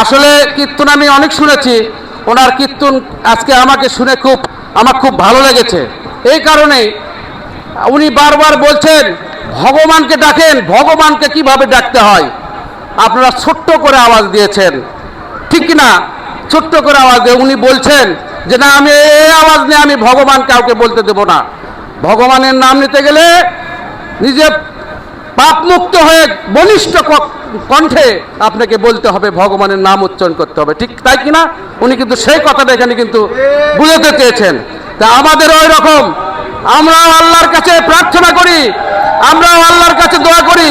আসলে কীর্তন আমি অনেক শুনেছি, ওনার কীর্তন আজকে আমাকে শুনে আমার খুব ভালো লেগেছে। এই কারণেই উনি বারবার বলছেন ভগবানকে ডাকেন, ভগবানকে কিভাবে ডাকতে হয়। আপনারা ছোট্ট করে আওয়াজ দিয়েছেন, ঠিক কিনা? ছোট্ট করে আওয়াজ দিয়ে উনি বলছেন যে না, আমি এই আওয়াজ নিয়ে আমি ভগবান কাউকে বলতে দেব না। ভগবানের নাম নিতে গেলে নিজে পাপমুক্ত হয়ে বলিষ্ঠ কণ্ঠে আপনাকে বলতে হবে, ভগবানের নাম উচ্চারণ করতে হবে, ঠিক তাই কিনা? উনি কিন্তু সেই কথাটা এখানে কিন্তু বুঝাতে চেয়েছেন। তা আমাদের ওই রকম আমরাও আল্লাহর কাছে প্রার্থনা করি, আমরাও আল্লাহর কাছে দোয়া করি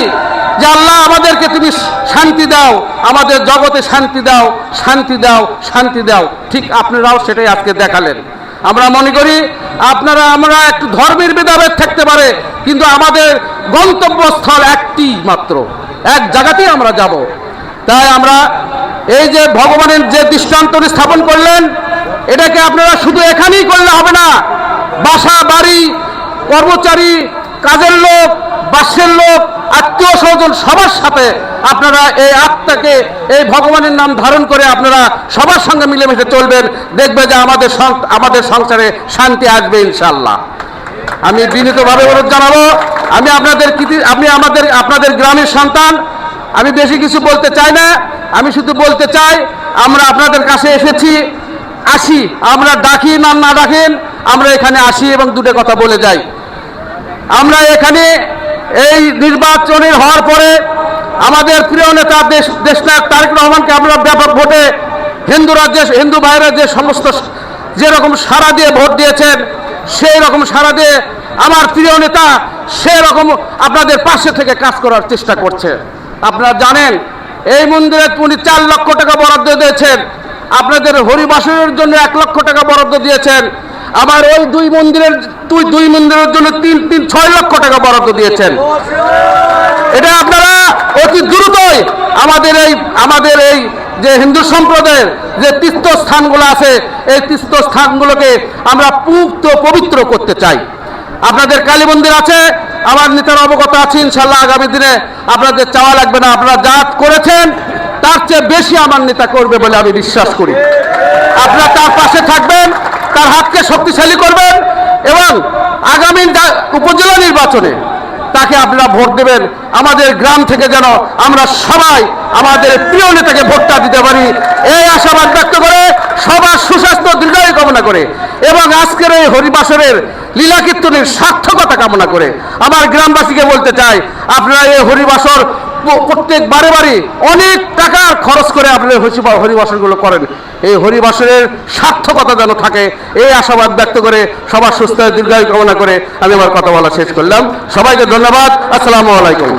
যে আল্লাহ আমাদেরকে তুমি শান্তি দাও, আমাদের জগতে শান্তি দাও, শান্তি দাও, শান্তি দাও। ঠিক আপনারাও সেটাই আজকে দেখালেন। আমরা মনে করি আমরা একটু ধর্মের ভেদাভেদ থাকতে পারে, কিন্তু আমাদের গন্তব্যস্থল একটি মাত্র, এক জায়গাতেই আমরা যাব। তাই আমরা এই যে ভগবানের যে দৃষ্টান্ত স্থাপন করলেন, এটাকে আপনারা শুধু এখানেই করলে হবে না। বাসা বাড়ি, কর্মচারী, কাজের লোক, বাসের লোক, আত্মীয় স্বজন সবার সাথে আপনারা এই আত্মাকে, এই ভগবানের নাম ধারণ করে আপনারা সবার সঙ্গে মিলেমিশে চলবেন। দেখবে যে আমাদের সংসারে শান্তি আসবে ইনশাআল্লাহ। আমি বিনীতভাবে অনুরোধ জানাবো, আপনাদের গ্রামের সন্তান, আমি বেশি কিছু বলতে চাই না। আমি শুধু বলতে চাই আমরা আপনাদের কাছে এসেছি, আসি, আমরা ডাকি না ডাকেন, আমরা এখানে আসি এবং দুটো কথা বলে যাই। আমরা এখানে এই নির্বাচনের হওয়ার পরে আমাদের প্রিয় নেতা দেশনায়ক তারেক রহমানকে আমরা ব্যাপক ভোটে হিন্দু ভাইরা যে সমস্ত যেরকম সাড়া দিয়ে ভোট দিয়েছেন, সেই রকম সাড়া দিয়ে আমার প্রিয় নেতা সেরকম আপনাদের পাশে থেকে কাজ করার চেষ্টা করছে। আপনারা জানেন এই মন্দিরে উনি 4 লক্ষ টাকা বরাদ্দ দিয়েছেন, আপনাদের হরিবাসনের জন্য 1 লক্ষ টাকা বরাদ্দ দিয়েছেন, আবার ওই দুই মন্দিরের জন্য 6 লক্ষ টাকা বরাদ্দ দিয়েছেন। এটা আপনারা অতি দ্রুতই আমাদের এই যে হিন্দু সম্প্রদায়ের যে তীর্থস্থানগুলো আছে, এই তীর্থস্থানগুলোকে আমরা পবিত্র করতে চাই। আপনাদের কালী মন্দির আছে, আমার নেতার অবগত আছে, ইনশাল্লাহ আগামী দিনে আপনাদের চাওয়া লাগবে না। আপনারা যা করেছেন তার চেয়ে বেশি আমার নেতা করবে বলে আমি বিশ্বাস করি। আপনারা তার পাশে থাকবেন, তার হাতকে শক্তিশালী করবেন এবং আগামী উপজেলা নির্বাচনে তাকে আপনারা ভোট দেবেন। আমাদের গ্রাম থেকে যেন আমরা সবাই আমাদের প্রিয় নেতাকে ভোটটা দিতে পারি, এই আশাবাদ ব্যক্ত করে সবার সুস্বাস্থ্য দীর্ঘায়ু কামনা করে এবং আজকের এই হরিবাসরের লীলা কীর্তনের সার্থকতা কামনা করে আমার গ্রামবাসীকে বলতে চাই, আপনারা এই হরিবাসর প্রত্যেক বারে অনেক টাকা খরচ করে আপনারা হরিবাসরগুলো করেন, এই হরিবাসরের সার্থকতা যেন থাকে, এই আশাবাদ ব্যক্ত করে সবার সুস্থ দীর্ঘায়ু কামনা করে আমি আমার কথা বলা শেষ করলাম। সবাইকে ধন্যবাদ। আসসালামু আলাইকুম।